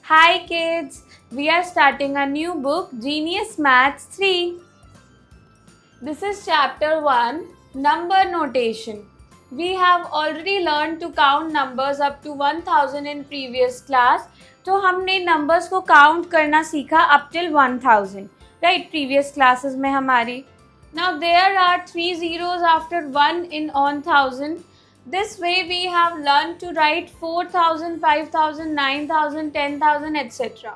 Hi kids, we are starting a new book, Genius Maths 3. This is chapter 1, Number Notation. We have already learned to count numbers up to 1000 in previous class. तो हमने numbers को count करना सीखा up till 1000, right? Previous classes में हमारी. Now there are 3 zeros after 1 in 1000. This way we have learned to write 4000, 5000, 9000, 10,000, etc.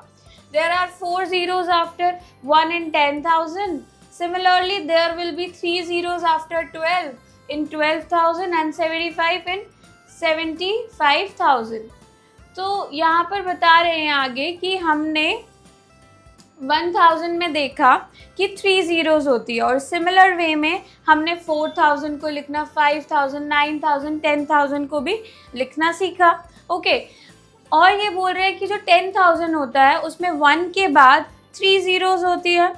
There are 4 zeros after 1 in 10,000. Similarly, there will be 3 zeros after 12 in 12,000 and 75 in 75,000. तो यहाँ पर बता रहे हैं आगे कि हमने 1000 में देखा कि 3 zeros होती है और सिमिलर वे में हमने 4000 को लिखना, 5000, 9000, 10,000 को भी लिखना सीखा. ओके और ये बोल रहे हैं कि जो 10,000 होता है उसमें 1 के बाद 3 zeros होती है.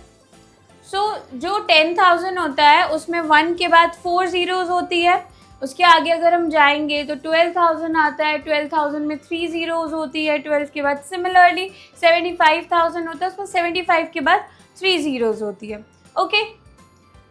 जो 10,000 होता है उसमें 1 के बाद 4 zeros होती है. उसके आगे अगर हम जाएंगे तो 12,000 आता है, 12,000 में 3 zeros होती है 12 के बाद. सिमिलरली 75,000 होता है, उसमें 75 के बाद 3 zeros होती है. Okay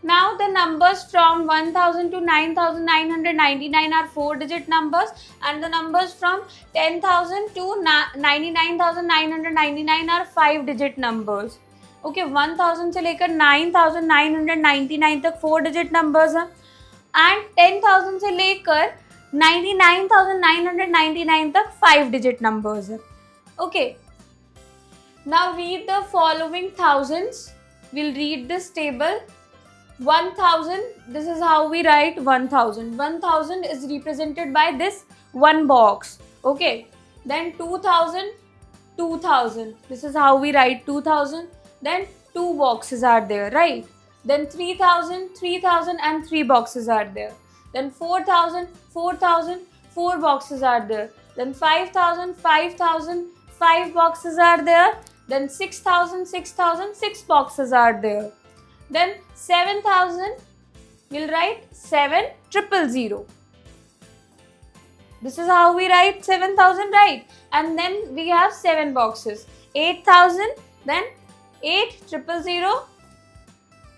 now the numbers from 1000 to 9,999 are 4-digit numbers and the numbers from 10,000 to 99,999 are 5-digit numbers. Okay 1000 से लेकर 9,999 तक 4-digit numbers हैं एंड 10,000 से लेकर 99,999 तक 5-digit numbers हैं. Okay now read the following thousands. We'll read this table. 1000, this is how we write 1000. 1000 is represented by this one box. Okay, then 2000, 2000. This is how we write 2000. Then 2 boxes are there, right? Then 3,000, 3,000 and 3 boxes are there. Then 4,000, 4,000, 4 boxes are there. Then 5,000, 5,000, 5 boxes are there. Then 6,000, 6,000, 6 boxes are there. Then 7,000, we'll write 7,000. This is how we write 7,000, right? And then we have 7 boxes. 8,000, then 8,000,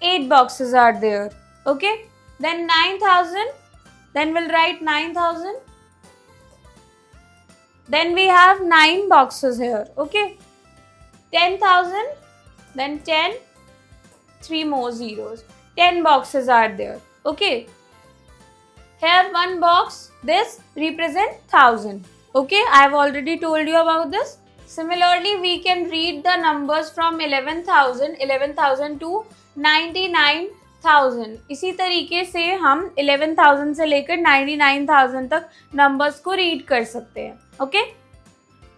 8 boxes are there. Okay? Then 9,000, then we'll write 9,000. Then we have 9 boxes here. Okay? 10,000, then 10, 3 more zeros. 10 boxes are there. Okay? Here one box, this represents 1000. Okay? I have already told you about this. Similarly, we can read the numbers from 11,000 to 99,000. इसी तरीके से हम 11,000 से लेकर 99,000 तक numbers को read कर सकते हैं. Okay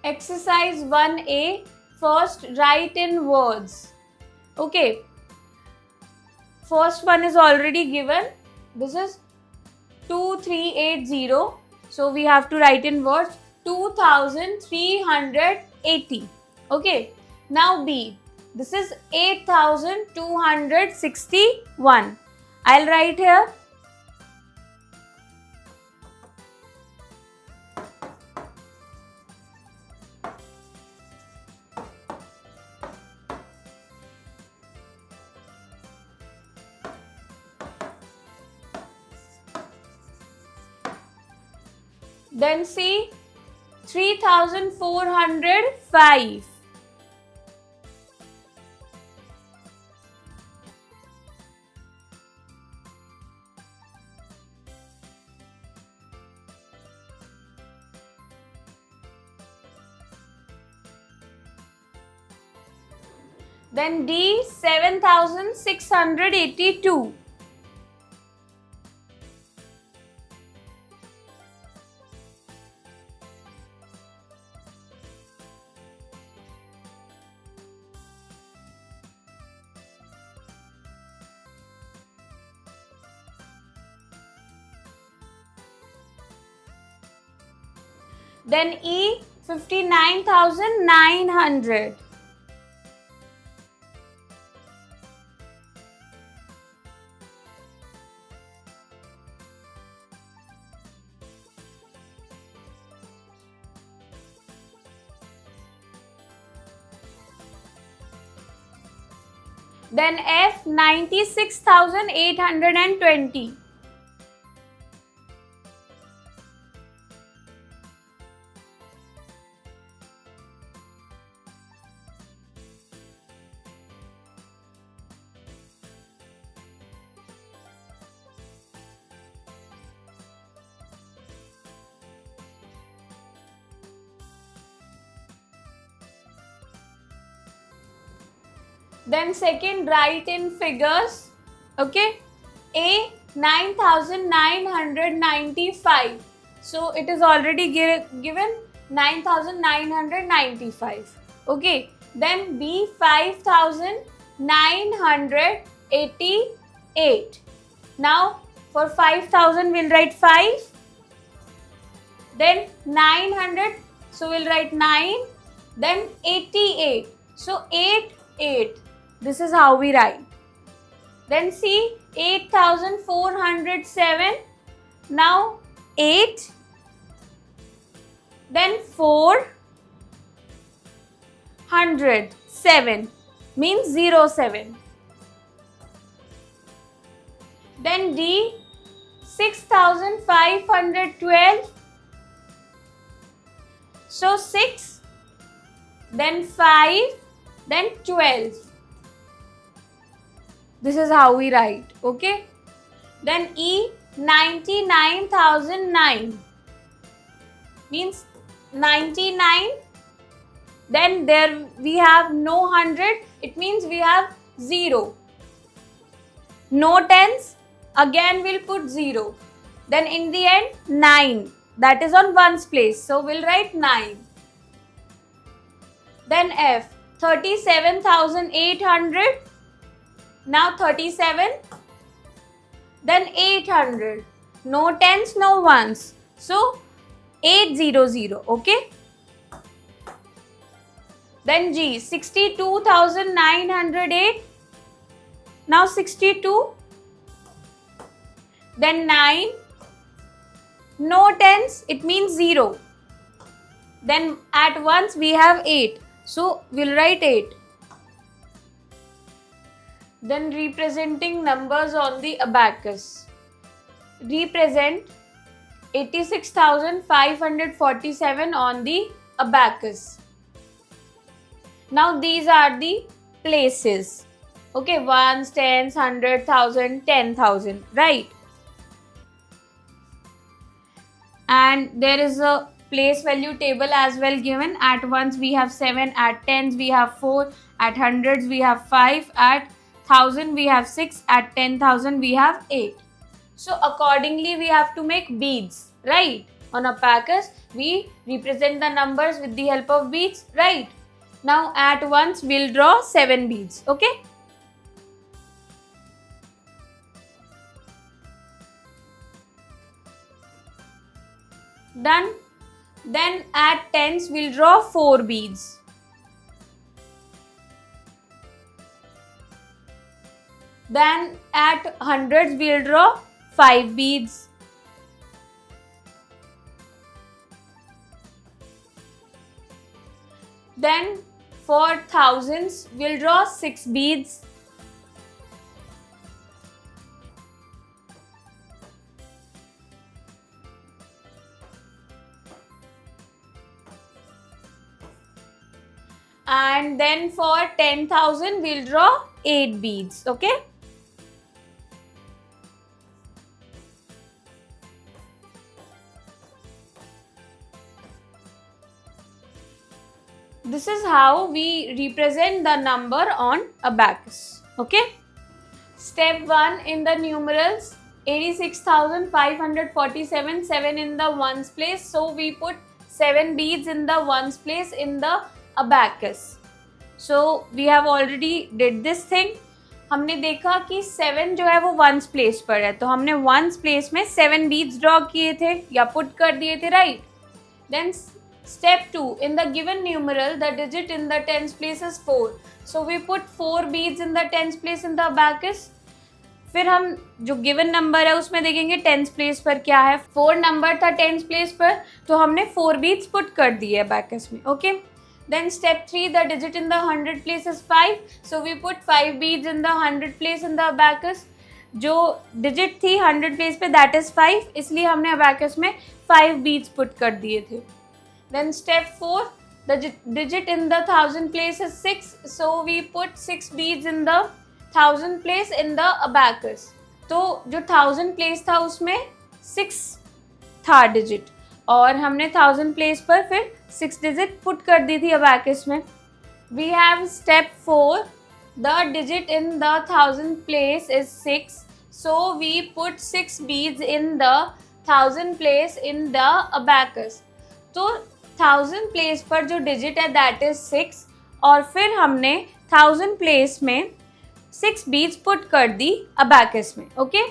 exercise 1A, first right in words. Okay first one is already given. This is 2380. So we have to write in words 2,380. Okay. Now B. This is 8,261. I'll write here. Then C, 3,405. Then D, 7,682. Then E, 59,900. Then F 96,820. Then second, write in figures. Okay, A 9,995. So it is already given 9,995. Okay, then B 5,988. Now for 5,000 we'll write 5. Then 900, so we'll write 9. Then 88. So 8, 8. This is how we write. Then see 8,407. Now 8. Then 407 means 07. Then D 6,512. So 6, then 5, then 12. This is how we write, okay? Then E 99,009 means 99. Then there we have no 100. It means we have 0. No tens. Again we'll put 0. Then in the end 9. That is on ones place. So we'll write 9. Then F 37,800. Now 37. Then 800. No tens, no ones. So 800. Okay. Then G 62,908. Now 62. Then 9. No tens, it means 0. Then at once we have 8. So we'll write 8. Then representing numbers on the abacus. Represent 86,547 on the abacus. Now these are the places. Okay, ones, tens, 100,000, 10,000, right? And there is a place value table as well given. At ones we have 7, at tens we have 4, at hundreds we have 5, at 1,000 we have 6, at 10,000 we have 8. So accordingly we have to make beads, right? On abacus we represent the numbers with the help of beads, right? Now at once we'll draw 7 beads, okay? Done. Then at tens we'll draw 4 beads. Then at hundreds we'll draw 5 beads. Then for thousands we'll draw 6 beads. And then for 10,000 we'll draw 8 beads, okay? This is how we represent the number on abacus, okay? Step 1 in the numerals, 86,547, 7 in the ones place. So we put 7 beads in the ones place in the abacus. So we have already did this thing. हमने देखा कि 7 जो है वो ones place पर है, तो हमने वंस प्लेस में 7 बीड्स ड्रॉ किए थे या पुट कर दिए थे, right? Then step 2, in the given numeral the digit in the tens place is 4, so we put 4 beads in the tens place in the abacus. फिर हम जो गिवन नंबर है उसमें देखेंगे टेंस प्लेस पर क्या है. 4 नंबर था टेंस प्लेस पर, तो हमने 4 बीड्स पुट कर दिए अबैकस में, okay. Then step 3, the digit in the 100 place is 5. So we put 5 beads in the 100 place in the abacus. जो digit थी 100 place पे that is 5, इसलिए हमने abacus में 5 beads put कर दिए थे. Then step 4, the digit in the 1000 place is 6. So we put 6 beads in the 1000 place in the abacus. तो जो 1000 place था उसमें 6 था digit और हमने 1000 place पर फिर 6 digit put कर दी थी abacus में. We have step 4. The digit in the 1000 place is 6. So we put 6 beads in the 1000 place in the abacus. तो 1000 place पर जो digit है that is 6 और फिर हमने 1000 place में 6 beads put कर दी abacus में. Okay?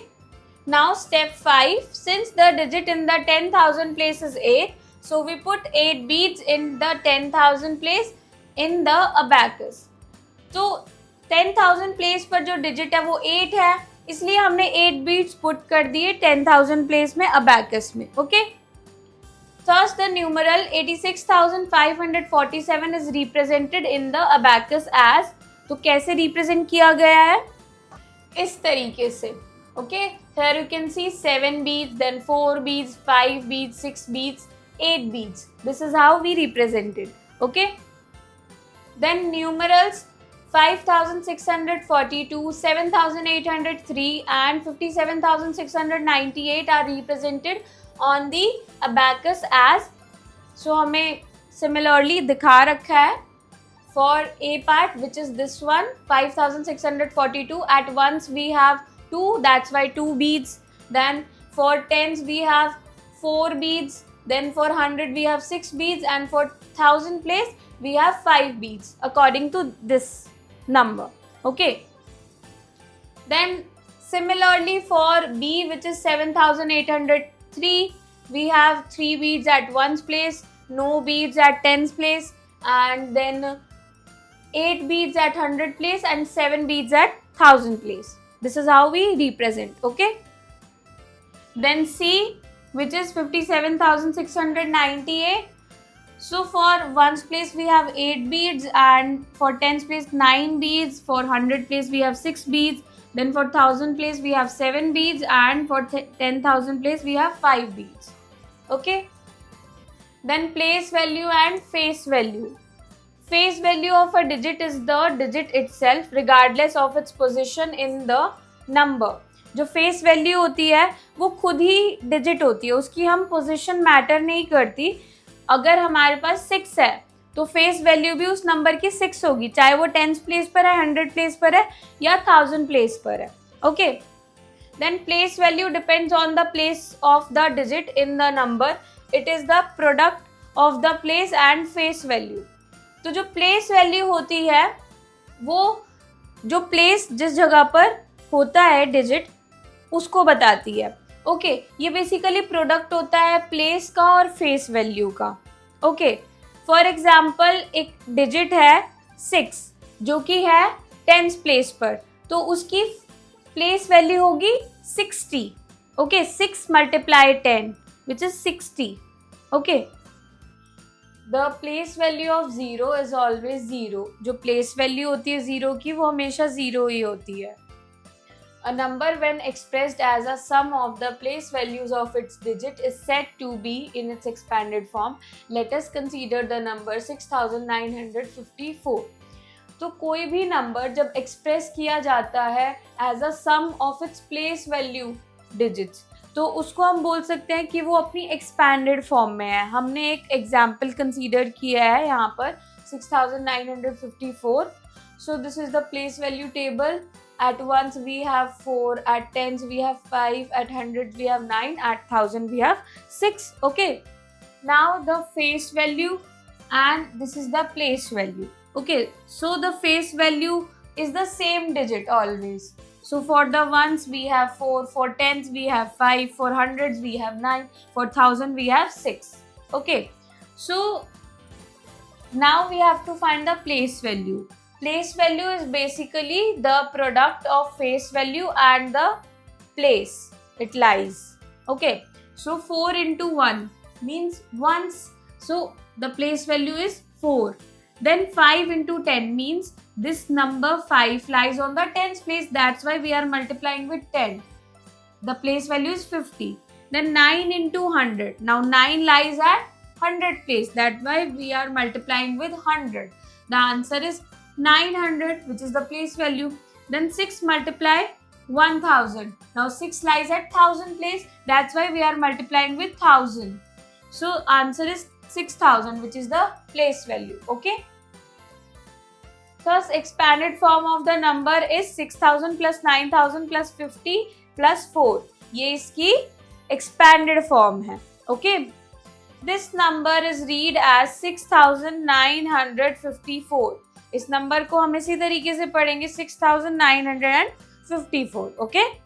Now step 5, since the digit in the 10,000 place is 8, so we put 8 beads in the 10,000 place in the abacus. तो 10,000 place पर जो digit है वो 8 है, इसलिए हमने 8 beads put कर दिए 10,000 place में abacus में. Okay? Thus the numeral 86,547 is represented in the abacus as, तो कैसे represent किया गया है? इस तरीके से. Okay, here you can see 7 beads, then 4 beads, 5 beads, 6 beads, 8 beads. This is how we represented. Okay. Then numerals 5,642, 7,803 and 57,698 are represented on the abacus as. So हमें similarly दिखा रखा है. For A part, which is this one, 5,642, at once we have 2, that's why 2 beads. Then for tens we have 4 beads. Then for 100 we have 6 beads, and for 1000 place we have 5 beads according to this number. Okay. Then similarly for B, which is 7,803, we have 3 beads at ones place, no beads at tens place, and then 8 beads at 100 place and 7 beads at 1000 place. This is how we represent. Okay. Then C, which is 57,698. So for ones place we have 8 beads, and for tens place 9 beads. For 100 place we have 6 beads. Then for 1000 place we have 7 beads, and for 10,000 place we have 5 beads. Okay. Then place value and face value. Face value of a digit is the digit itself regardless of its position in the number. जो face value होती है वो खुद ही digit होती है, उसकी हम position matter नहीं करती. अगर हमारे पास 6 है तो face value भी उस number की 6 होगी, चाहे वो 10th place पर है, 100 place पर है या 1000 place पर है. Okay. Then place value depends on the place of the digit in the number. It is the product of the place and face value. तो जो प्लेस वैल्यू होती है वो जो प्लेस जिस जगह पर होता है डिजिट उसको बताती है. ओके, ये बेसिकली प्रोडक्ट होता है प्लेस का और फेस वैल्यू का. ओके, फॉर एग्जांपल एक डिजिट है 6 जो कि है 10th प्लेस पर, तो उसकी प्लेस वैल्यू होगी 60. Okay, 6 multiply 10 which is 60. Okay, The place value of 0 is always 0. जो place value होती है 0 की वो हमेशा 0 ही होती है. A number when expressed as a sum of the place values of its digit is said to be in its expanded form. Let us consider the number 6,954. तो कोई भी नंबर जब एक्सप्रेस किया जाता है as a sum of its place value digits, तो उसको हम बोल सकते हैं कि वो अपनी एक्सपैंडेड फॉर्म में है. हमने एक एग्जाम्पल कंसीडर किया है यहाँ पर 6,954. So this is the place value table. At ones we have 4, at tens we have 5, at 100 we have 9, at 1000 we have 6. Okay, now the face value and this is the place value. Okay, so the face value is the same digit always. So for the ones we have 4, for tens we have 5, for hundreds we have 9, for 1000 we have 6. Okay, so now we have to find the place value. Place value is basically the product of face value and the place it lies. Okay, so 4 into 1 means once, so the place value is 4. Then 5 into 10 means this number 5 lies on the tens place. That's why we are multiplying with 10. The place value is 50. Then 9 into 100. Now 9 lies at 100 place. That's why we are multiplying with 100. The answer is 900, which is the place value. Then 6 multiply 1000. Now 6 lies at 1000 place. That's why we are multiplying with 1000. So answer is 6000, which is the place value. Okay. Thus expanded form of the number is 6000 plus 9000 plus 50 plus 4. ये इसकी expanded form है. Okay. This number is read as 6954. इस number को हम इसी तरीके से पढ़ेंगे 6954. Okay.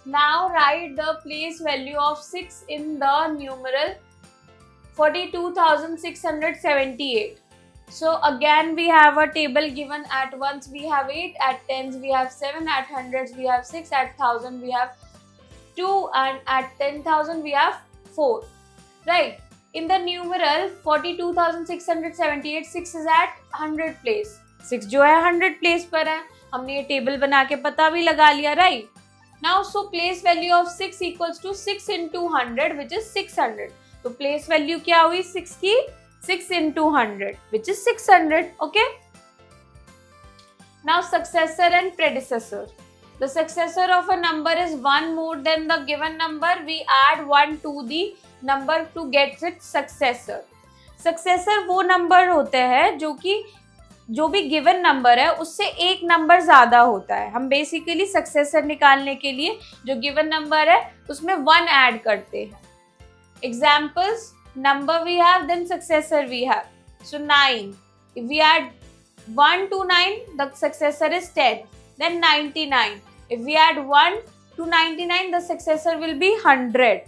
Now write the place value of 6 in the numeral 42,678. So again we have a table given. At ones we have 8, at tens we have 7, at hundreds we have 6, at thousand we have 2, and at 10,000 we have 4. Right. In the numeral 42,678, 6 is at 100 place. 6 जो है 100 place पर है. हमने ये table बना के पता भी लगा लिया, right? Now so place value of 6 equals to 6 into 100, which is 600. तो place value क्या हुई 6 की? 6 into 100, which is 600. Okay. Now successor and predecessor. The successor of a number is one more than the given number. We add 1 to the number to get its successor. Successor वो number होते हैं जो कि जो भी given number है उससे एक number ज़्यादा होता है. हम basically successor निकालने के लिए जो given number है उसमें 1 add करते हैं. Examples, number we have, then successor we have. So 9. If we add 1 to 9, the successor is 10. Then 99. If we add 1 to 99, the successor will be 100.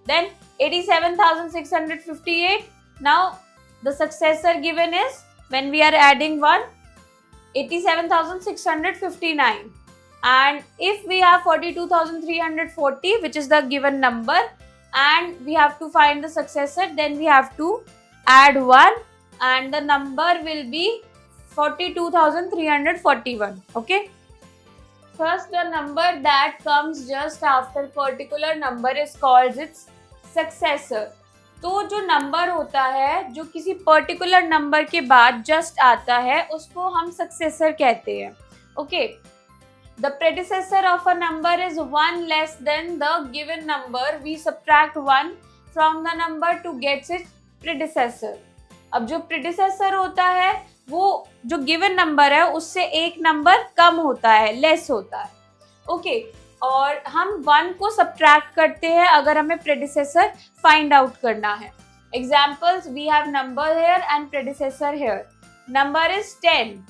Then 87,658. Now the successor given is, when we are adding 1, 87,659. And if we have 42,340, which is the given number, and we have to find the successor, then we have to add 1 and the number will be 42,341. Okay. First, the number that comes just after particular number is called its successor. तो जो number होता है जो किसी particular number के बाद just आता है उसको हम सक्सेसर कहते हैं. Okay. The predecessor of a number is 1 less than the given number. We subtract 1 from the number to get its predecessor. अब जो predecessor होता है वो जो given number है उससे एक नंबर कम होता है, लेस होता है. ओके. और हम 1 को subtract करते हैं अगर हमें predecessor find out करना है. Examples, we have number here and predecessor here. Number is 10.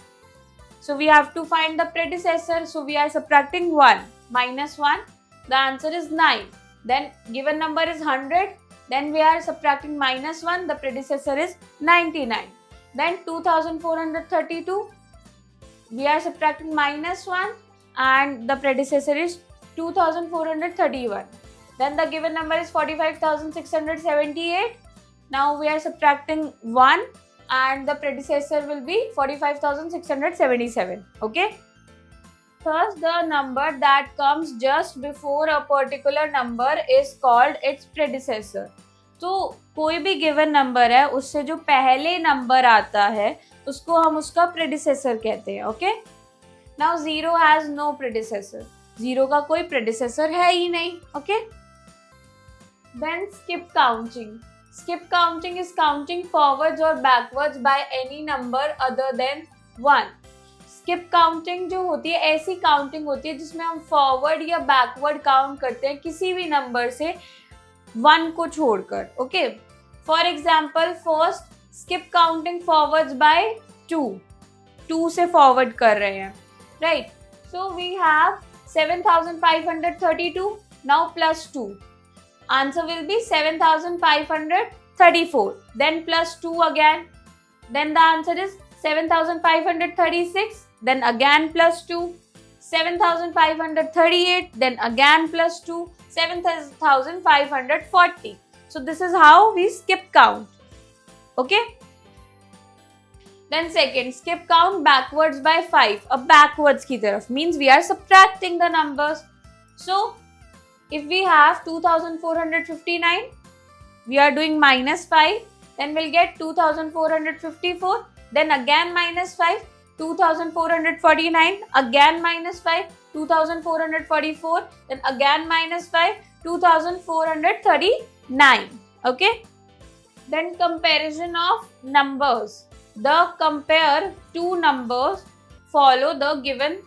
So we have to find the predecessor. So we are subtracting 1 minus 1. The answer is 9. Then given number is 100. Then we are subtracting minus 1. The predecessor is 99. Then 2432. We are subtracting minus 1 and the predecessor is 2431. Then the given number is 45,678. Now we are subtracting 1. And the predecessor will be 45,677. Okay. Thus, the number that comes just before a particular number is called its predecessor. तो कोई भी given number है उससे जो पहले number आता है उसको हम उसका predecessor कहते हैं. Okay. Now 0 has no predecessor. 0 का कोई predecessor है ही नहीं. Okay. Then skip counting. Skip counting is counting forwards or backwards by any number other than 1. Skip counting जो होती है ऐसी counting होती है जिसमें हम forward या backward count करते हैं किसी भी number से 1 को छोड़कर. Okay. For example, first skip counting forwards by 2. 2 से forward कर रहे हैं. Right. So we have 7,532. Now plus 2. Answer will be 7,534. Then plus 2 again. Then the answer is 7,536. Then again plus 2. 7,538. Then again plus 2. 7,540. So this is how we skip count. Okay. Then second, skip count backwards by 5. अब backwards की तरफ means we are subtracting the numbers. So if we have 2459, we are doing minus 5, then we'll get 2454, then again minus 5, 2449, again minus 5, 2444, then again minus 5, 2439. Okay? Then comparison of numbers. The compare two numbers follow the given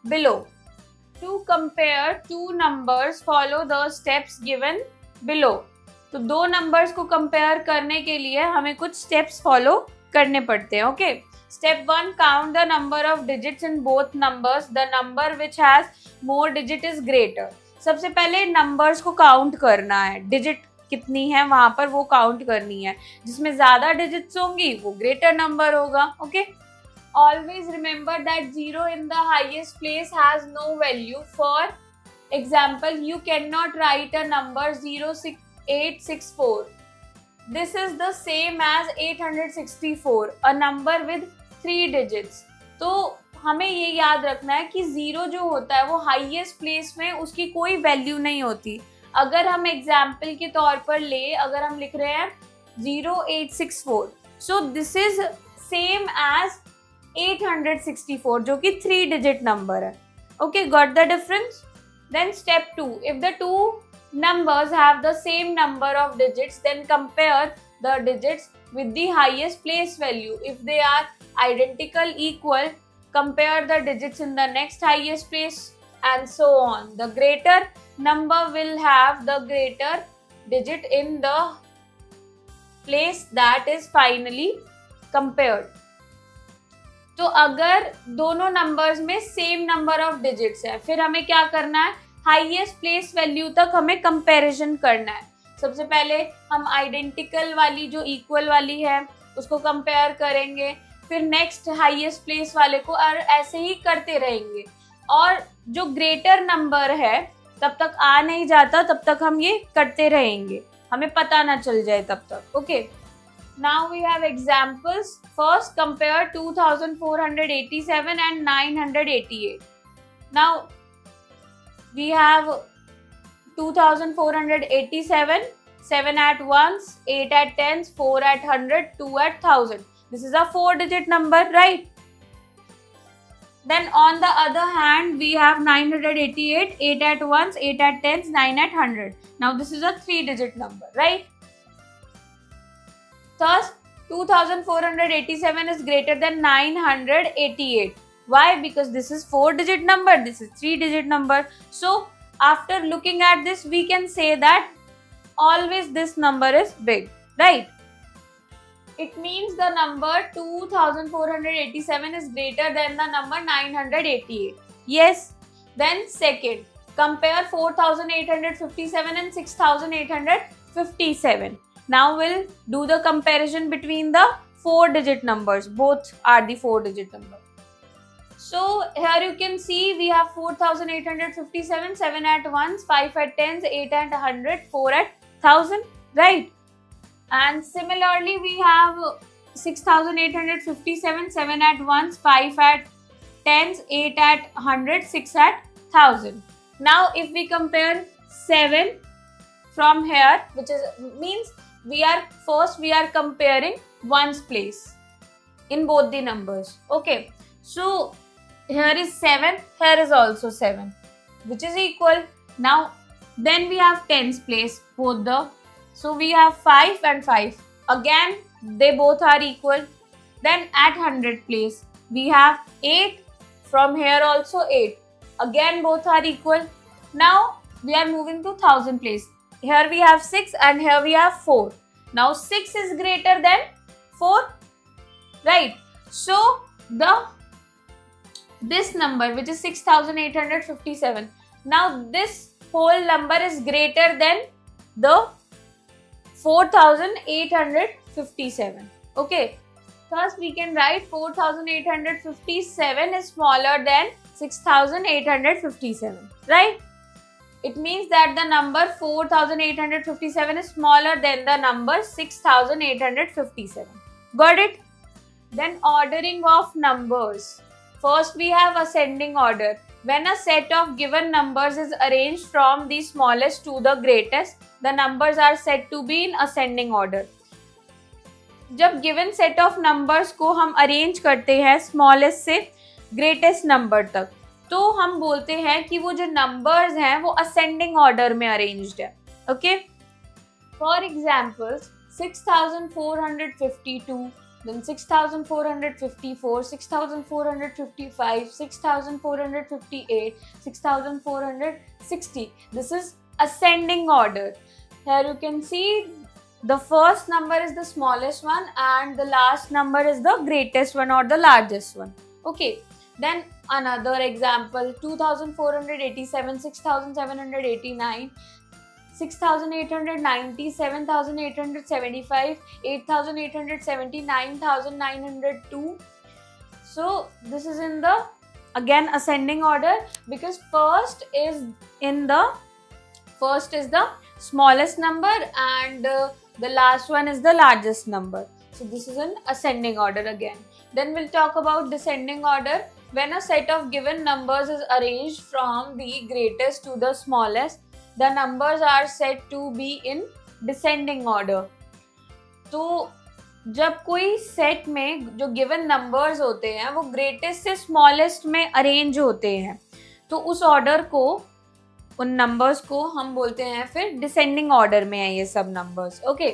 below. To compare two numbers follow the steps given below. तो दो numbers को compare करने के लिए हमें कुछ steps follow करने पड़ते हैं. Okay, step 1, count the number of digits in both numbers. The number which has more digit is greater. सबसे पहले नंबर्स को काउंट करना है, डिजिट कितनी है वहां पर वो काउंट करनी है. जिसमें ज्यादा डिजिट्स होंगी वो ग्रेटर नंबर होगा. Okay, always remember that 0 in the highest place has no value. For example, you cannot write a number 0864. This is the same as 864, a number with 3 digits. तो हमें ये याद रखना है कि 0 जो होता है वो हाईएस्ट प्लेस में उसकी कोई वैल्यू नहीं होती. अगर हम एग्जाम्पल के तौर पर ले, अगर हम लिख रहे हैं 0864, so this is same as 864 जो कि 3 डिजिट नंबर है. Okay, got the difference? Then step 2, if the two numbers have the same number of digits, then compare the digits with the highest place value. If they are identical, equal, compare the digits in the next highest place, and so on. The greater number will have the greater digit in the place that is finally compared. तो अगर दोनों numbers में same number of digits है, फिर हमें क्या करना है? हाईएस्ट प्लेस वैल्यू तक हमें कंपैरिजन करना है. सबसे पहले हम आइडेंटिकल वाली जो इक्वल वाली है उसको कंपेयर करेंगे, फिर नेक्स्ट हाईएस्ट प्लेस वाले को, और ऐसे ही करते रहेंगे. और जो ग्रेटर नंबर है तब तक आ नहीं जाता, तब तक हम ये करते रहेंगे, हमें पता ना चल जाए तब तक. Okay, now we have examples. First, compare 2487 and 988. Now we have 2487, 7 at ones, 8 at tens, 4 at 100, 2 at 1000. This is a 4-digit number, right? Then on the other hand, we have 988, 8 at ones, 8 at tens, 9 at 100. Now this is a 3-digit number, right? Thus, 2487 is greater than 988. Why? Because this is 4-digit number, this is 3-digit number. So, after looking at this, we can say that always this number is big, right? It means the number 2487 is greater than the number 988. Yes. Then second, compare 4857 and 6857. Now we'll do the comparison between the 4-digit numbers. Both are the 4-digit number. So here you can see we have 4857, 7 at ones, 5 at tens, 8 at 100, 4 at 1000, right? And similarly we have 6857, 7 at ones, 5 at tens, 8 at 100, 6 at 1000. Now if we compare 7 from here, which is means we are comparing ones place in both the numbers. Okay, so here is 7, here is also 7, which is equal. Now then we have tens place, both the, so we have 5 and 5, again they both are equal. Then at 100 place we have 8, from here also 8, again both are equal. Now we are moving to 1000 place. Here we have 6 and here we have 4. Now 6 is greater than 4, right? So this number, which is 6857, now this whole number is greater than the 4857. Okay, thus we can write 4857 is smaller than 6857, right? It means that the number 4857 is smaller than the number 6857. Got it? Then ordering of numbers. First we have ascending order. When a set of given numbers is arranged from the smallest to the greatest, the numbers are said to be in ascending order. जब given set of numbers को हम arrange करते हैं smallest से greatest number तक, तो हम बोलते हैं कि वो जो नंबर्स हैं वो असेंडिंग ऑर्डर में अरेंज्ड है. Okay, for examples 6452, then 6454, 6455, 6458, 6460. This is ascending order. Here you can see the first number is the smallest one and the last number is the greatest one or the largest one. Okay, then another example, 2487, 6789, 6890, 7875, 8870, 9902. So this is in the again ascending order, because first is the smallest number and the last one is the largest number. So this is in ascending order again. Then we'll talk about descending order. When a set of given numbers is arranged from the greatest to the smallest, the numbers are said to be in descending order. तो जब कोई set में जो given numbers होते हैं वो greatest से smallest में अरेंज होते हैं, तो उस ऑर्डर को, उन नंबर्स को हम बोलते हैं फिर डिसेंडिंग ऑर्डर में है ये सब numbers. Okay,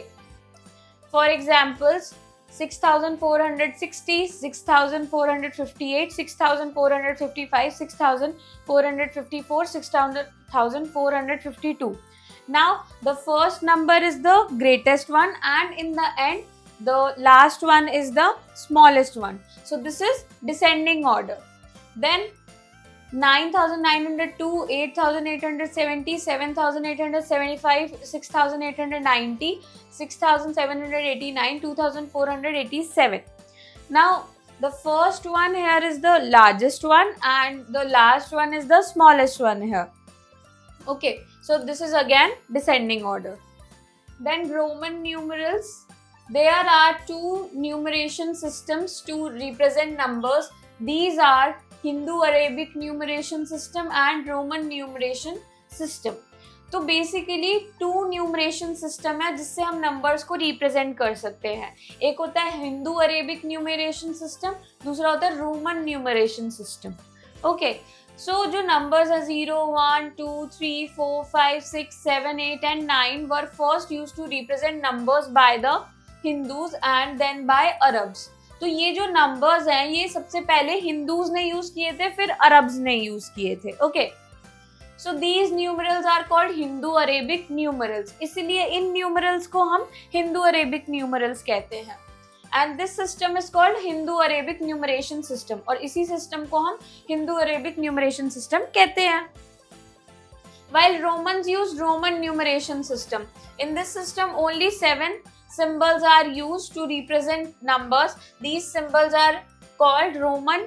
for examples 6460, 6458, 6455, 6454, 6452. Now the first number is the greatest one and in the end the last one is the smallest one. So this is descending order. Then 9902, 8870, 7875, 6890, 6789, 2487. Now the first one here is the largest one and the last one is the smallest one here. Okay, so this is again descending order. Then Roman numerals. There are two numeration systems to represent numbers. These are Hindu-Arabic numeration system and Roman numeration system. तो basically to numeration system है जिससे हम numbers को represent कर सकते हैं. एक होता है हिंदू अरेबिक न्यूमरेशन सिस्टम, दूसरा होता है रोमन न्यूमरेशन सिस्टम. ओके, सो जो नंबर्स है 0, 1, 2, 3, 4, 5, 6, 7, 8 and 9 were first used to represent numbers by the Hindus and then by Arabs. तो ये जो नंबर्स हैं ये सबसे पहले हिंदूज ने यूज किए थे, फिर अरब्स ने यूज किए थे. Okay, so these numerals are called Hindu Arabic numerals. इसलिए इन न्यूमरल्स को हम हिंदू अरेबिक न्यूमरल्स कहते हैं. And this system is called Hindu Arabic numeration system, और इसी सिस्टम को हम हिंदू अरेबिक न्यूमरेशन सिस्टम कहते हैं. While Romans used Roman numeration system. In this system only 7 symbols are used to represent numbers. These symbols are called Roman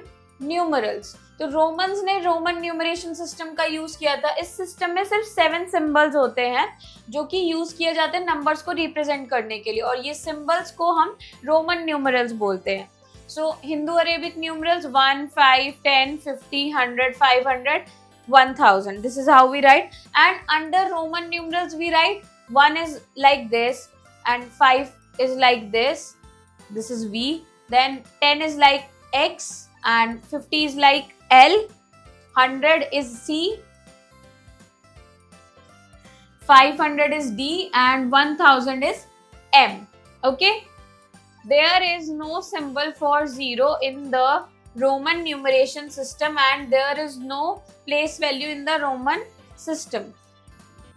numerals. तो Romans ने Roman numeration system का use किया था. इस सिस्टम में सिर्फ 7 सिंबल्स होते हैं जो कि यूज किए जाते हैं नंबर्स को रिप्रेजेंट करने के लिए, और ये सिंबल्स को हम रोमन न्यूमरल्स बोलते हैं. सो Hindu Arabic numerals 1, 5, 10, 50, 100, 500, 1000. This is how we write. And under Roman numerals we write 1 is like this and 5 is like this. This is V. Then 10 is like X and 50 is like L. 100 is C. 500 is D and 1000 is M. Okay. There is no symbol for 0 in the Roman numeration system and there is no place value in the Roman system.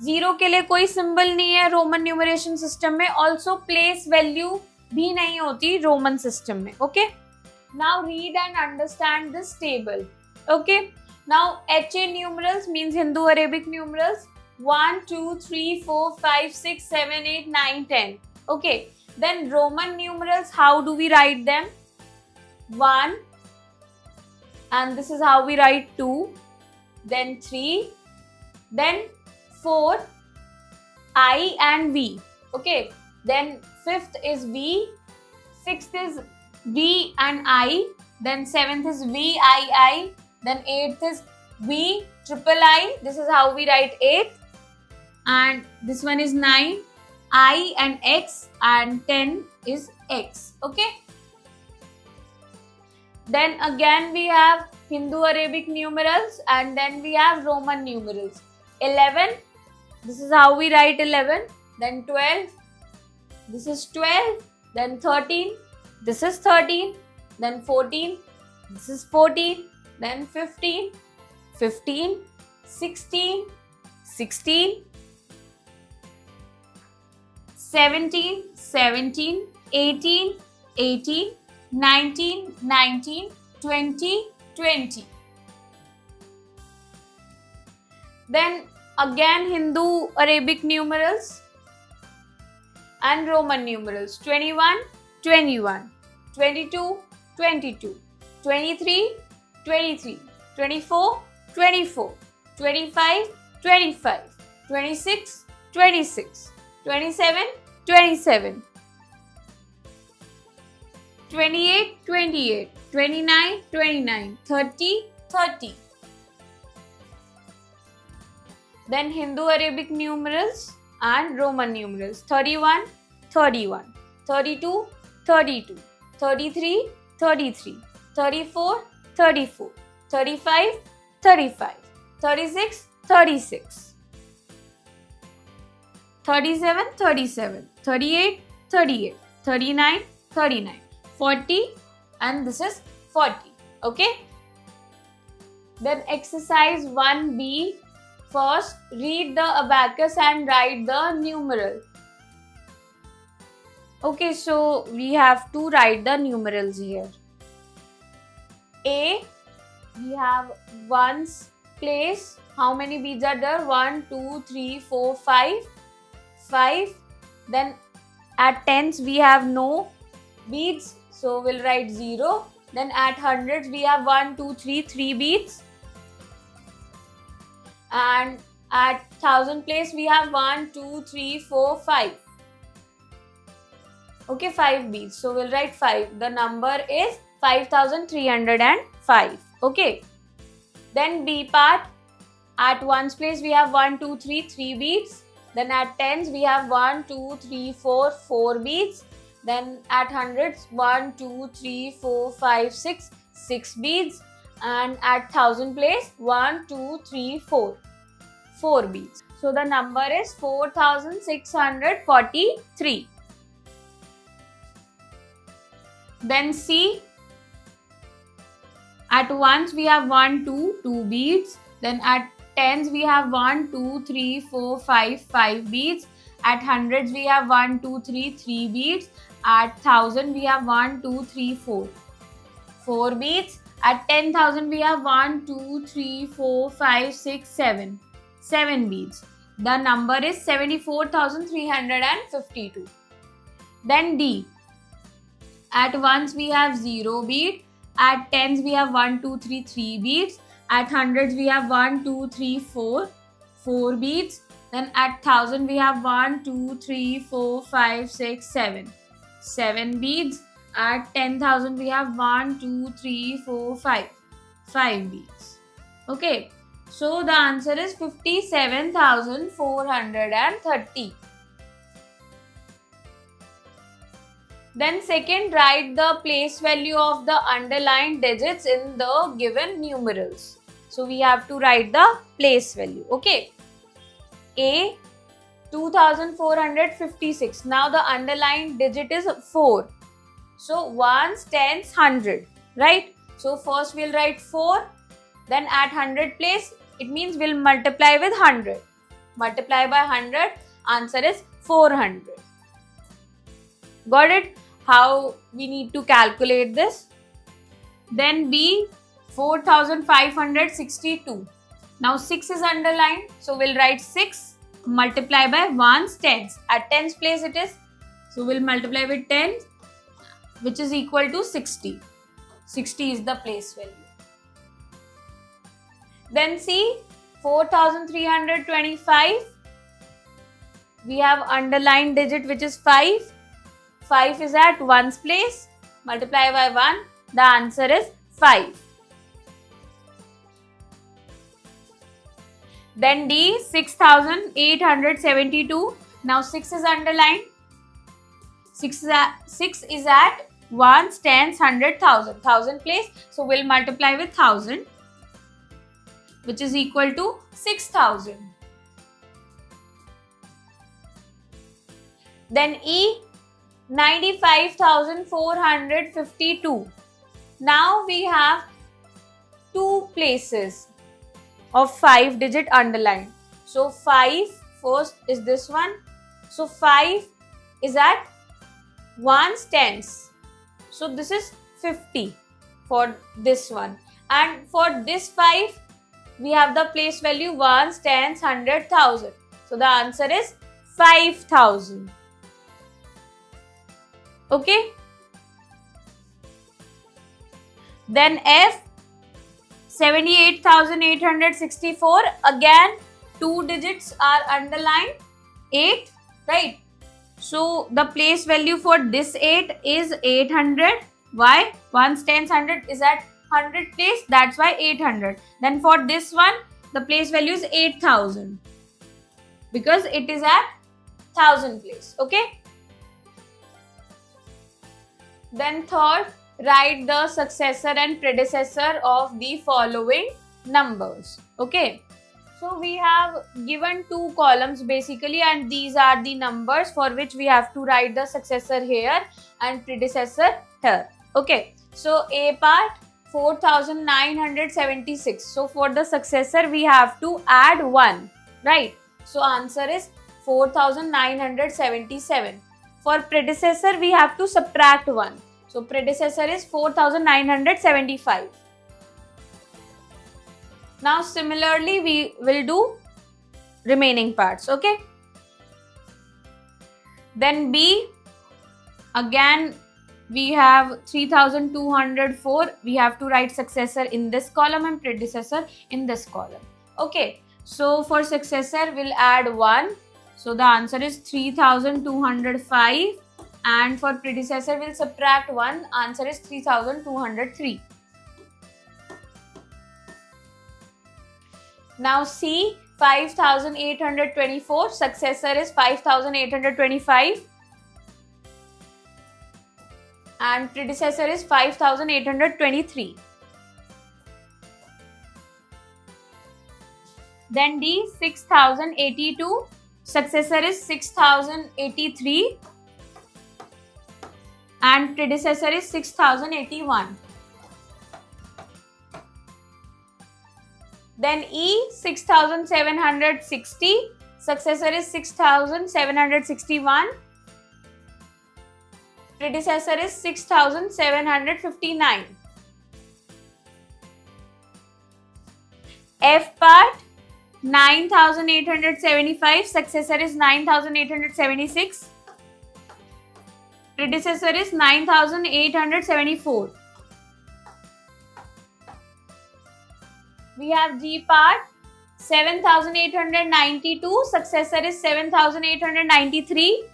0 के लिए कोई symbol नहीं है Roman numeration system में. Also place value भी नहीं होती Roman system में. Okay, now read and understand this table. Okay, now HA numerals means Hindu Arabic numerals 1, 2, 3, 4, 5, 6, 7, 8, 9, 10. Okay, then Roman numerals, how do we write them? 1, and this is how we write 2, then 3, then 4, I and V. Okay, then 5th is V, 6th is V and I. Then 7th is VII. Then 8th is V triple I. This is how we write 8th. And this one is 9. I and X, and 10 is X. Okay. Then again we have Hindu Arabic numerals, and then we have Roman numerals. 11. This is how we write 11. Then 12. This is 12. Then 13. This is 13. Then 14. This is 14. Then 15. 15. 16. 16. 17, 17, 18, 18, 19, 19, 20, 20. Then again Hindu Arabic numerals and Roman numerals. 21, 21, 22, 22, 23, 23, 24, 24, 25, 25, 26, 26, 27, 27, 28, 28, 29, 29, 30, 30. Then Hindu Arabic numerals and Roman numerals. 31, 31, 32, 32, 33, 33, 34, 34, 35, 35, 36, 36. 37, 37, 38, 38, 39, 39, 40, and this is 40. Okay. Then exercise 1B. First, read the abacus and write the numeral. Okay, so we have to write the numerals here. A, we have ones place. How many beads are there? 1, 2, 3, 4, 5. 5. Then at tens we have no beads, so we'll write 0. Then at hundreds we have 1, 2, 3 beads. And at thousand place we have 1, 2, 3, 4, 5. Okay, 5 beads. So we'll write 5. The number is 5305. Okay. Then B part. At ones place we have 1, 2, 3 beads. Then at tens we have 1, 2, 3, 4 beads. Then at hundreds 1, 2, 3, 4, 5, 6 beads. And at thousand place 1, 2, 3, 4 beads. So the number is 4643. Then C. At ones we have 1, 2 beads. Then at tens we have 1, 2, 3, 4, 5 beads. At hundreds we have 1, 2, 3 beads. At thousand we have 1, 2, 3, 4 beads. At 10,000 we have 1, 2, 3, 4, 5, 6, 7 beads. The number is 74,352. Then D. At ones we have 0 bead. At tens we have 1, 2, 3 beads. At hundreds we have 1, 2, 3, 4 beads. Then at thousand we have 1, 2, 3, 4, 5, 6, 7 beads. At 10,000 we have 1, 2, 3, 4, 5 beads. Okay. So the answer is 57,430. Then second, write the place value of the underlined digits in the given numerals. So we have to write the place value. Okay. A, 2456. Now the underlined digit is 4. So ones, tens, 100. Right? So first we'll write 4. Then at 100 place, it means we'll multiply with 100. Multiply by 100. Answer is 400. Got it? How we need to calculate this? Then B, 4562. Now 6 is underlined, so we'll write 6 multiply by ones, tens. At tens place it is, so we'll multiply with 10, which is equal to 60. 60 is the place value. Then C, 4325. We have underlined digit which is 5. 5 is at ones place. multiply by 1, the answer is 5. Then D, 6872. Now 6 is underlined. 6 is at ones, tens, hundred, thousand. Thousand place. So we'll multiply with 1000, which is equal to 6000. Then E, 95,452. Now we have two places of 5-digit underlined. So 5 first is this one. So 5 is at ones, tens. So this is 50 for this one. And for this 5, we have the place value ones, tens, hundred, thousand. So the answer is 5000. Okay. Then F, 78,864. Again, two digits are underlined. 8, right? So the place value for this 8 is 800. Why? Ones, tens, hundred is at 100 place. That's why 800. Then for this one, the place value is 8000 because it is at 1000 place. Okay. Then third, write the successor and predecessor of the following numbers. Okay. So we have given two columns basically, and these are the numbers for which we have to write the successor here and predecessor here. Okay. So A part, 4976. So for the successor we have to add 1, right? So answer is 4977. For predecessor we have to subtract 1. So predecessor is 4975. Now similarly we will do remaining parts. Okay. Then B, again we have 3204. We have to write successor in this column and predecessor in this column. Okay. So for successor we'll add 1. So the answer is 3205. And for predecessor we'll subtract 1. Answer is 3203. Now C, 5824. Successor is 5825. And predecessor is 5823. Then D, 6082. Successor is 6083. And predecessor is 6081. Then E, 6760. Successor is 6761. Predecessor is 6759. F part, 9875. Successor is 9876. Predecessor is 9874. We have G part, 7892. Successor is 7893.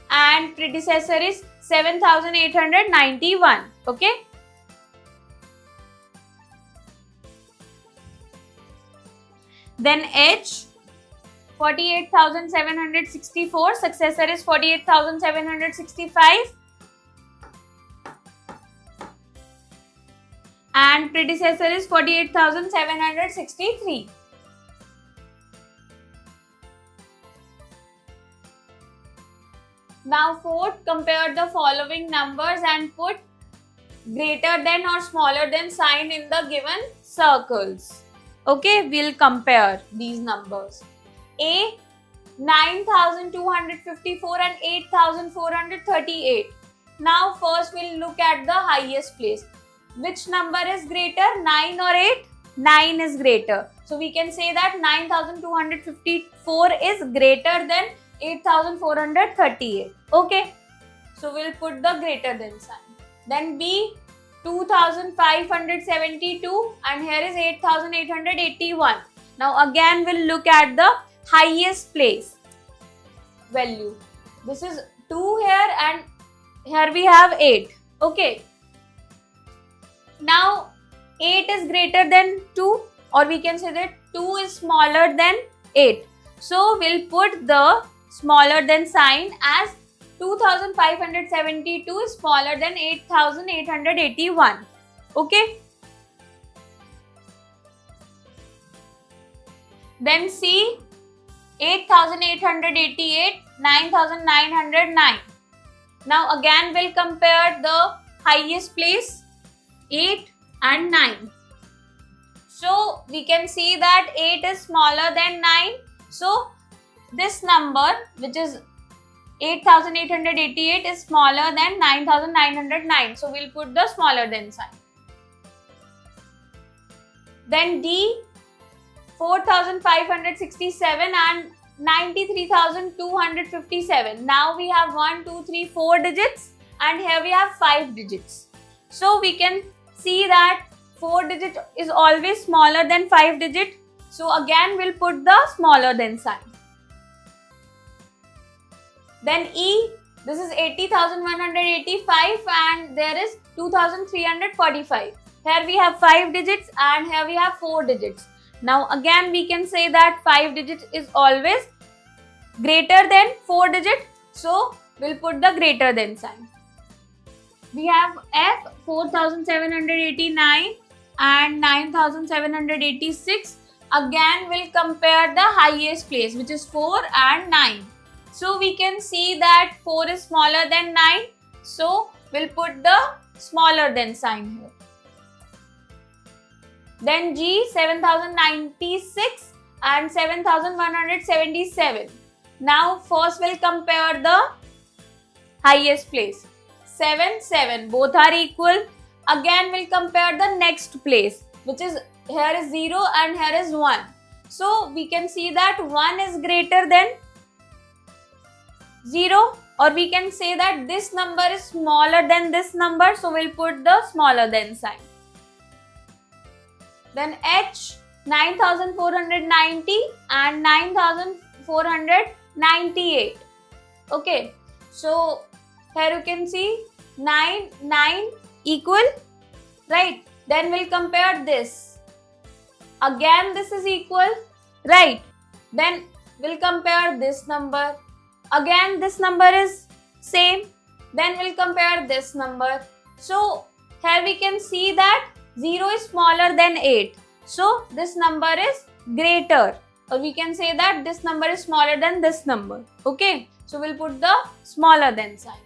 And predecessor is 7891. Okay. Then H, 48,764. Successor is 48,765. And predecessor is 48,763. Now fourth, compare the following numbers and put greater than or smaller than sign in the given circles. Okay, we'll compare these numbers. A, 9,254 and 8,438. Now first we'll look at the highest place. Which number is greater, 9 or 8? 9 is greater. So we can say that 9,254 is greater than 8,438. Okay. So we'll put the greater than sign. Then B, 2,572 and here is 8,881. Now again we'll look at the highest place value. This is 2 here and here we have 8. Okay. Now 8 is greater than 2, or we can say that 2 is smaller than 8. So we'll put the smaller than sign as 2572 is smaller than 8881. Okay. Then see 8888, 9909. Now again we'll compare the highest place 8 and 9. So we can see that 8 is smaller than 9. So this number, which is 8888, is smaller than 9909. So we'll put the smaller than sign. Then D, 4567 and 93,257. Now we have 1, 2, 3, 4 digits, and here we have 5 digits. So we can see that 4 digit is always smaller than 5 digit. So again we'll put the smaller than sign. Then E, this is 80,185 and there is 2,345. Here we have 5 digits and here we have 4 digits. Now again we can say that 5 digits is always greater than 4 digit. So we'll put the greater than sign. We have F, 4789 and 9786. Again we'll compare the highest place, which is 4 and 9. So we can see that 4 is smaller than 9. So we'll put the smaller than sign here. Then G, 7096 and 7177. Now first we'll compare the highest place. 7, 7, both are equal. Again we'll compare the next place, which is here is 0 and here is 1. So we can see that 1 is greater than 0, or we can say that this number is smaller than this number. So we'll put the smaller than sign. Then H, 9490 and 9498. Okay, so here you can see 9, 9 equal, right? Then we'll compare this. Again this is equal, right? Then we'll compare this number. Again this number is same. Then we'll compare this number. So here we can see that 0 is smaller than 8. So this number is greater, or we can say that this number is smaller than this number. Okay, so we'll put the smaller than sign.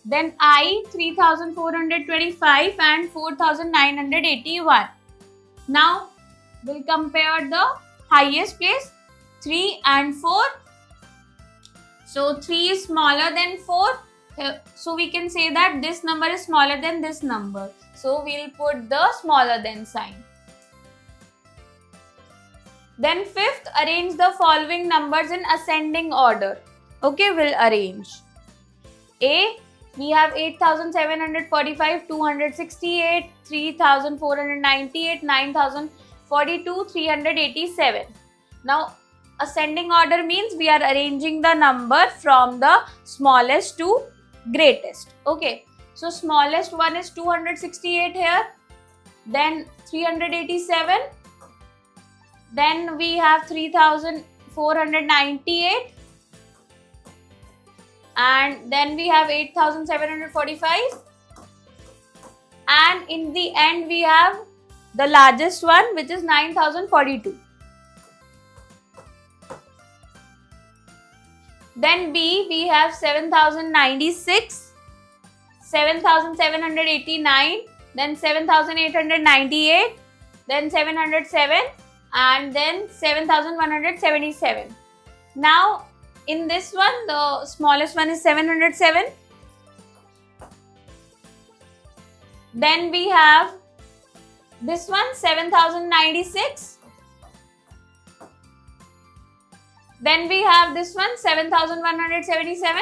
Then I, 3425 and 4981. Now we'll compare the highest place 3 and 4. So 3 is smaller than 4. So we can say that this number is smaller than this number. So we'll put the smaller than sign. Then fifth, arrange the following numbers in ascending order. Okay, we'll arrange. A, we have 8745, 268, 3498, 9042, 387. Now ascending order means we are arranging the number from the smallest to greatest. Okay, so smallest one is 268 here, then 387, then we have 3498, and then we have 8745, and in the end we have the largest one, which is 9042. Then B, we have 7096, 7789, then 7898, then 707, and then 7177. Now in this one, the smallest one is 707. Then we have this one, 7096. Then we have this one, 7177.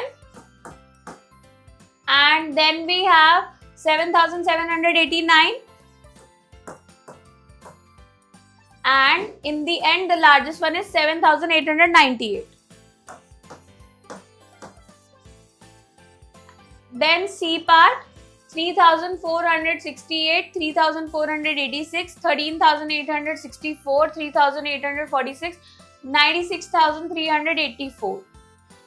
And then we have 7789. And in the end, the largest one is 7898. Then C part, 3,468, 3,486, 13,864, 3,846, 96,384.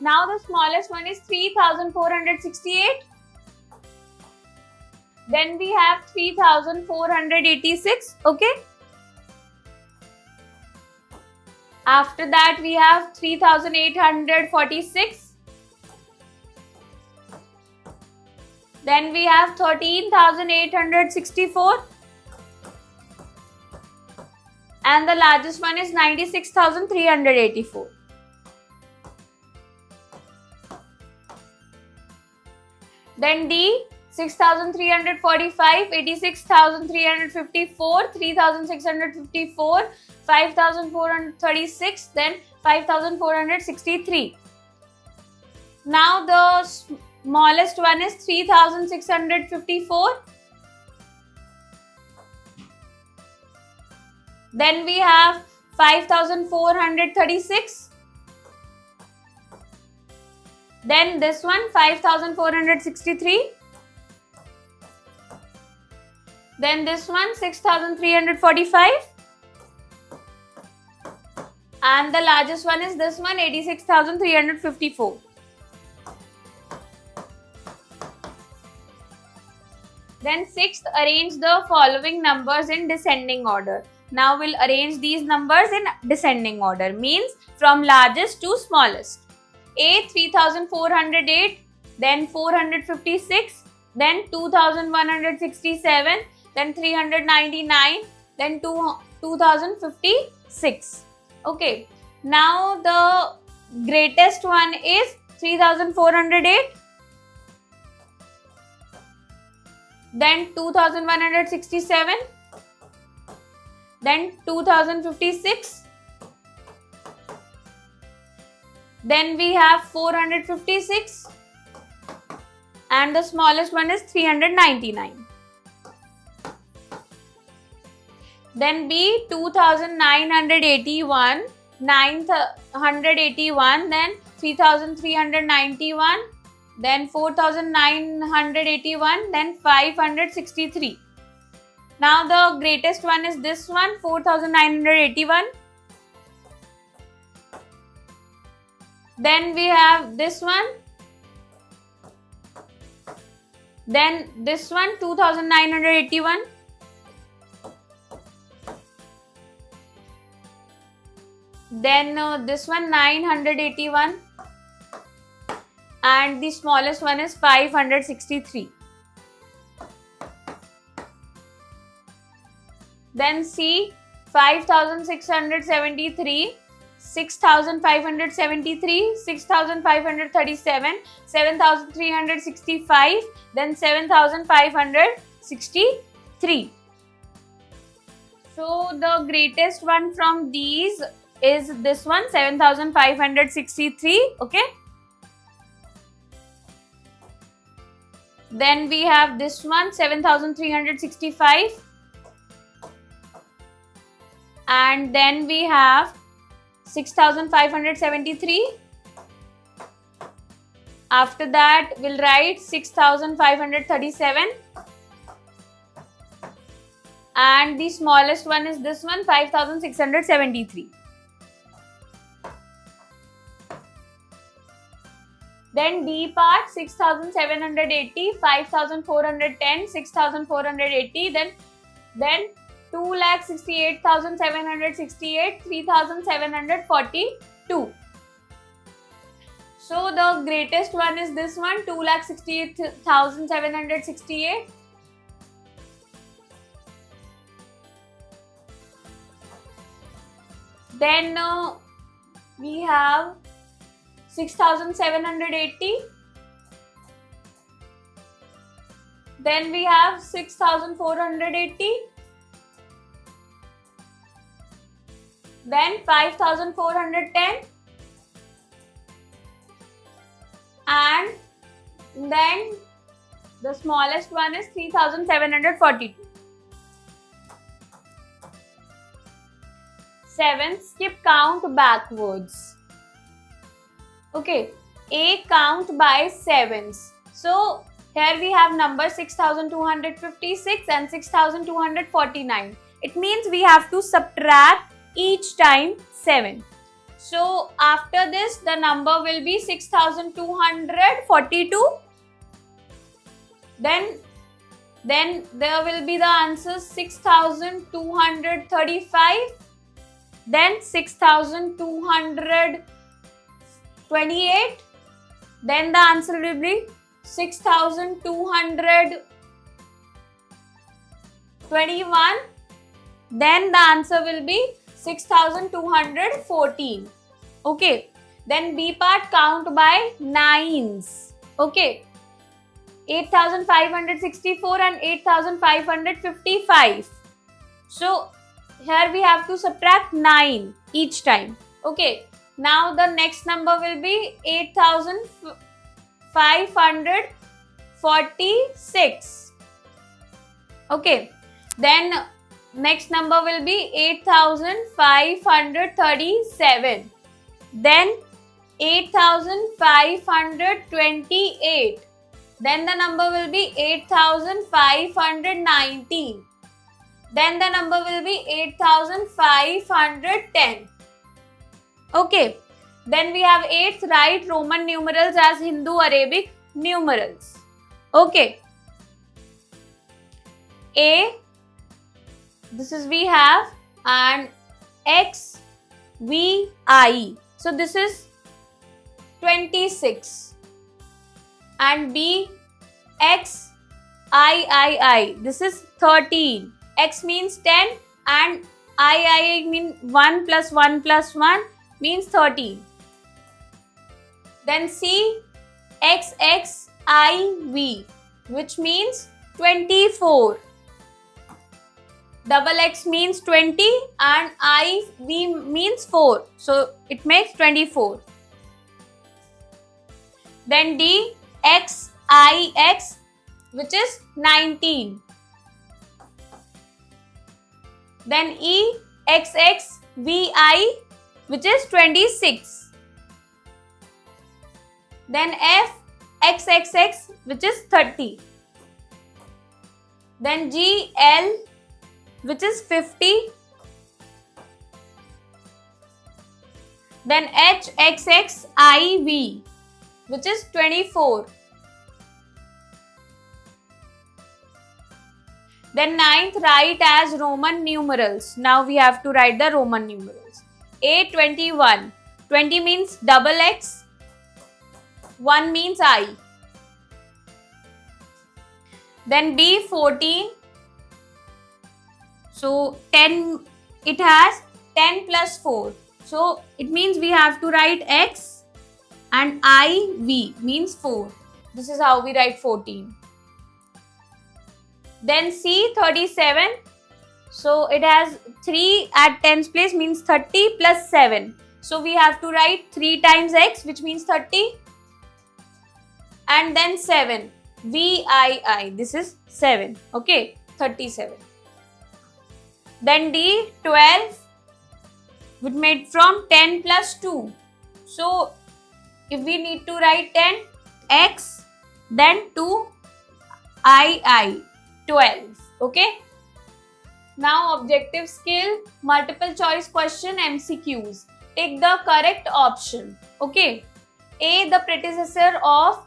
Now the smallest one is 3,468. Then we have 3,486. Okay. After that we have 3,846. Then we have 13,864. And the largest one is 96,384. Then D, 6,345, 86,354, 3,654, 5,436, then 5,463. Now the smallest one is 3,654. Then we have 5,436. Then this one, 5,463. Then this one, 6,345. And the largest one is this one, 86,354. Then sixth, arrange the following numbers in descending order. Now we'll arrange these numbers in descending order, means from largest to smallest. A, 3,408, then 456, then 2,167, then 399, then 2,056. Okay. Now the greatest one is 3,408. Then 2,167, then 2,056, then we have 456, and the smallest one is 399. Then B, 2,981, 981, then 3,391, then 4,981, then 563. Now the greatest one is this one, 4,981. Then we have this one. Then this one, 2,981. Then this one, 981. And the smallest one is 563. Then C, 5,673, 6,573, 6,537, 7,365, then 7,563. So the greatest one from these is this one, 7,563. Okay. Then we have this one, 7,365. And then we have 6,573. After that, we'll write 6,537. And the smallest one is this one, 5,673. Then D part, 6,780, 5,410, 6,480, then 2,68,768, 3,742. So the greatest one is this one, 2,68,768. Then we have 6,780. Then we have 6,480. Then 5,410. And then the smallest one is 3,742. 7. Skip count backwards. Okay, A count by sevens. So Here we have numbers 6256 and 6249. It means we have to subtract each time 7. So after this, the number will be 6242. Then there will be the answer 6235. Then 6228. Then the answer will be 6221. Then the answer will be 6214. Okay. Then B part, count by nines. Okay. 8564 and 8555. So here we have to subtract 9 each time. Okay. Now the next number will be 8546. Okay. Then next number will be 8537. Then 8528. Then the number will be 8519. Then the number will be 8510. Okay. Then we have 8th, write Roman numerals as Hindu Arabic numerals. Okay. A, this is we have, and X, V, I. So this is 26. And B, X, I. This is 13. X means 10 and I means 1 plus 1 plus 1 means 13. Then C, XXIV, which means 24. Double X means 20 and IV means 4. So it makes 24. Then D, XIX, which is 19. Then E, XXVI, which is 26. Then F, XXX, which is 30. Then G, L, which is 50. Then H, XXIV, which is 24. Then 9th, write as Roman numerals. Now we have to write the Roman numerals. A, 21. 20 means double X. 1 means I. Then B, 14. So 10, it has 10 plus 4. So it means we have to write X and IV means 4. This is how we write 14. Then C, 37. So it has 3 at 10's place means 30 plus 7. So we have to write 3 times X, which means 30. And then 7. VII. This is 7. Okay. 37. Then D, 12. Which made from 10 plus 2. So if we need to write 10, X, then 2, II. 12. Okay. Now objective skill, multiple choice question, MCQs. Take the correct option. Okay. A, the predecessor of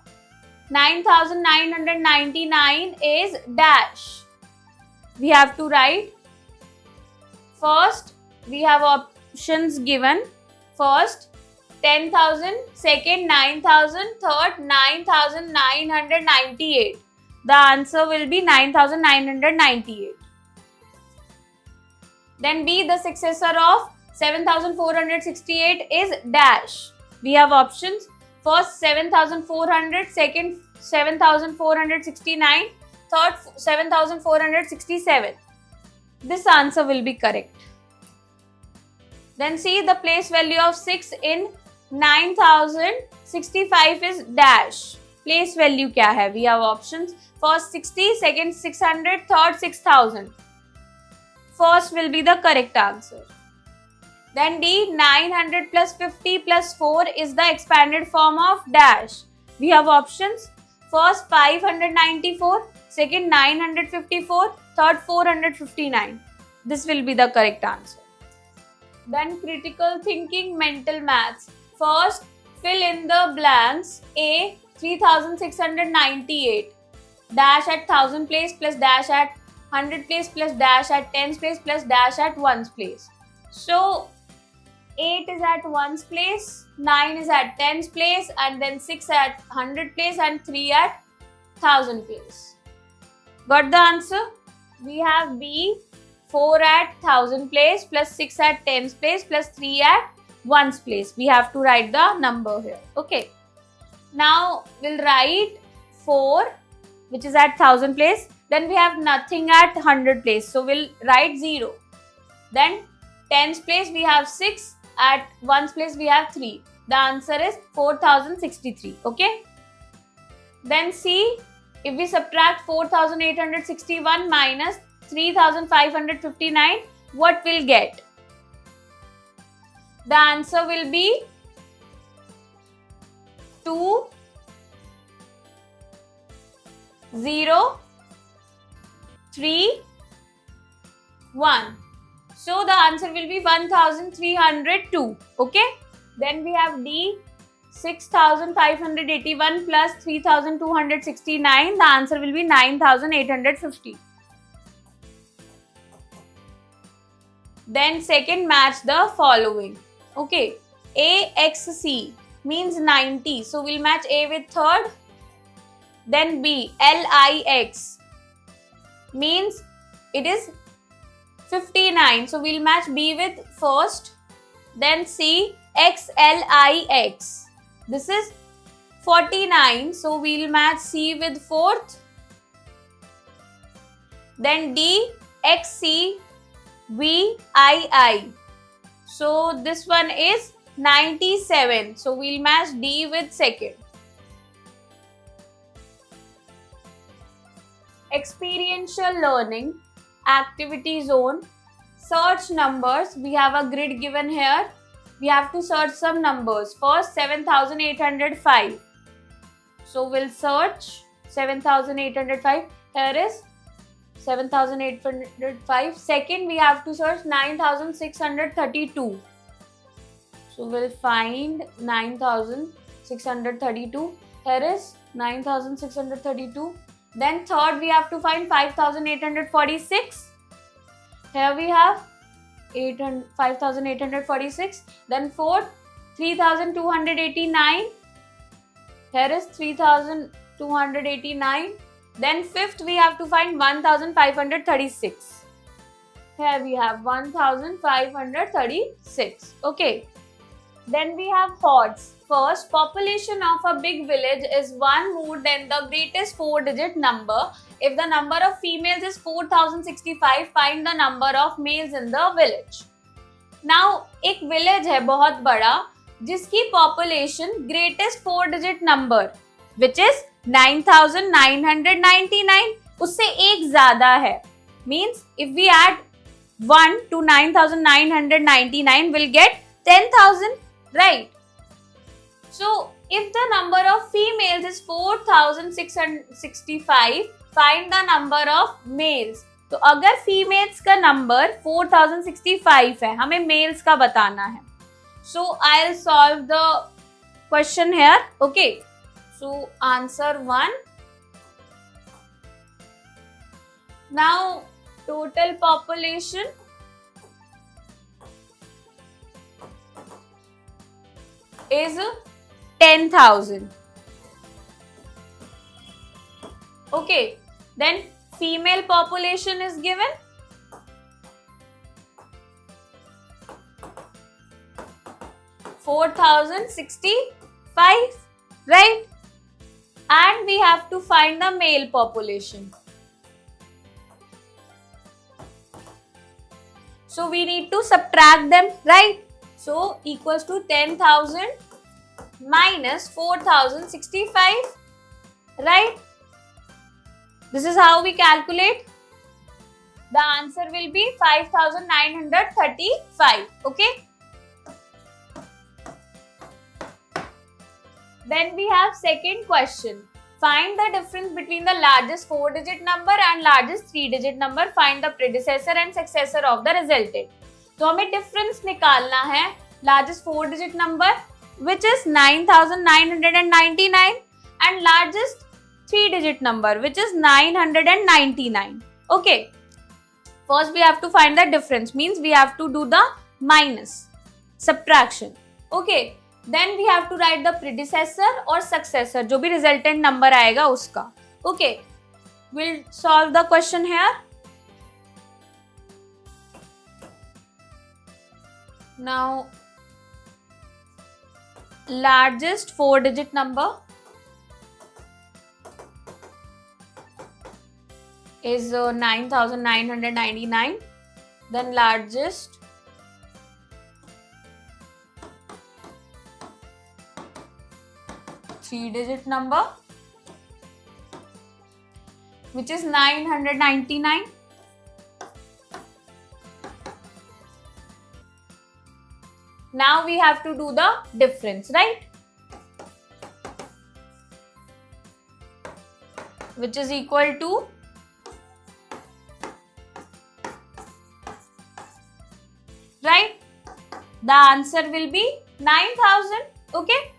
9999 is dash. We have to write. First, we have options given. First, 10,000. Second, 9,000. Third, 9,998. The answer will be 9,998. Then B, the successor of 7,468 is dash. We have options. First 7,400, second 7,469, third 7,467. This answer will be correct. Then see, the place value of 6 in 9,065 is dash. Place value क्या है? We have options. First 60, second 600, third 6,000. First will be the correct answer. Then D, 900 plus 50 plus 4 is the expanded form of dash. We have options. First 594, second 954, third 459. This will be the correct answer. Then critical thinking, mental maths. First, fill in the blanks. A 3698, dash at 1000 place plus dash at 100 place plus dash at 10 place plus dash at 1's place. So 8 is at 1's place, 9 is at 10's place, and then 6 at 100 place and 3 at 1000 place. Got the answer? We have B 4 at 1000 place plus 6 at 10's place plus 3 at 1's place. We have to write the number here. Okay. Now we'll write 4 which is at 1000 place. Then we have nothing at 100 place. So we'll write 0. Then 10's place we have 6. At 1's place we have 3. The answer is 4063. Okay. Then see, if we subtract 4861 minus 3559, what we'll get? The answer will be 2 0 3 1. So the answer will be 1302. Okay. Then we have D 6581 plus 3269. The answer will be 9850. Then second, match the following. Okay. A X C means 90. So we'll match A with third. Then B L I X means it is 59. So we'll match B with first. Then C XLIX. This is 49. So we'll match C with fourth. Then D XCVII. So this one is 97. So we'll match D with second. Experiential learning, activity zone, search numbers. We have a grid given here. We have to search some numbers. First 7805. So we'll search 7805. Here is 7805. Second, we have to search 9632. So we'll find 9632. Here is 9632. Then third, we have to find 5846. Here we have 5846. Then fourth, 3289. Here is 3289. Then fifth, we have to find 1536. Here we have 1536. Okay. Then we have hordes. First, population of a big village is one more than the greatest 4-digit number. If the number of females is 4065, find the number of males in the village. Now, एक village है बहुत बड़ा जिसकी population greatest 4-digit number which is 9999 उससे एक ज़्यादा है. Means if we add 1 to 9999 we'll get 10,000, right? So if the number of females is 4665, find the number of males. तो अगर females का number 4065 है, हमें males का बताना है. So I'll solve the question here. Okay. So answer 1. Now total population is 10,000. Okay. Then female population is given. $4,065, right? And we have to find the male population. So we need to subtract them, right? So equals to 10,000 minus 4,065, right? This is how we calculate. The answer will be 5,935. Okay. Then we have second question. Find the difference between the largest 4-digit number and largest 3-digit number. Find the predecessor and successor of the resulted. तो हमें difference निकालना है largest 4-digit number which is 9,999 and largest 3-digit number which is 999. Okay. First we have to find the difference, means we have to do the minus, subtraction. Okay. Then we have to write the predecessor or successor, जो भी resultant number आएगा उसका. Okay, we'll solve the question here. Now, largest 4-digit number is 9,999. Then largest 3-digit number which is 999. Now we have to do the difference, right? Which is equal to right? The answer will be 9,000. Okay.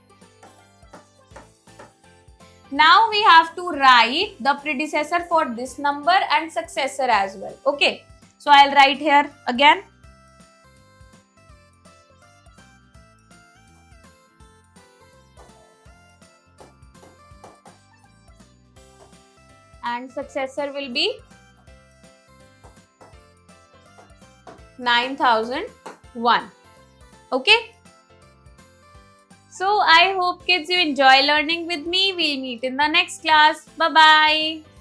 Now we have to write the predecessor for this number and successor as well. Okay. So I'll write here again. And successor will be 9,001. Okay. So I hope kids you enjoy learning with me. We'll meet in the next class. Bye bye.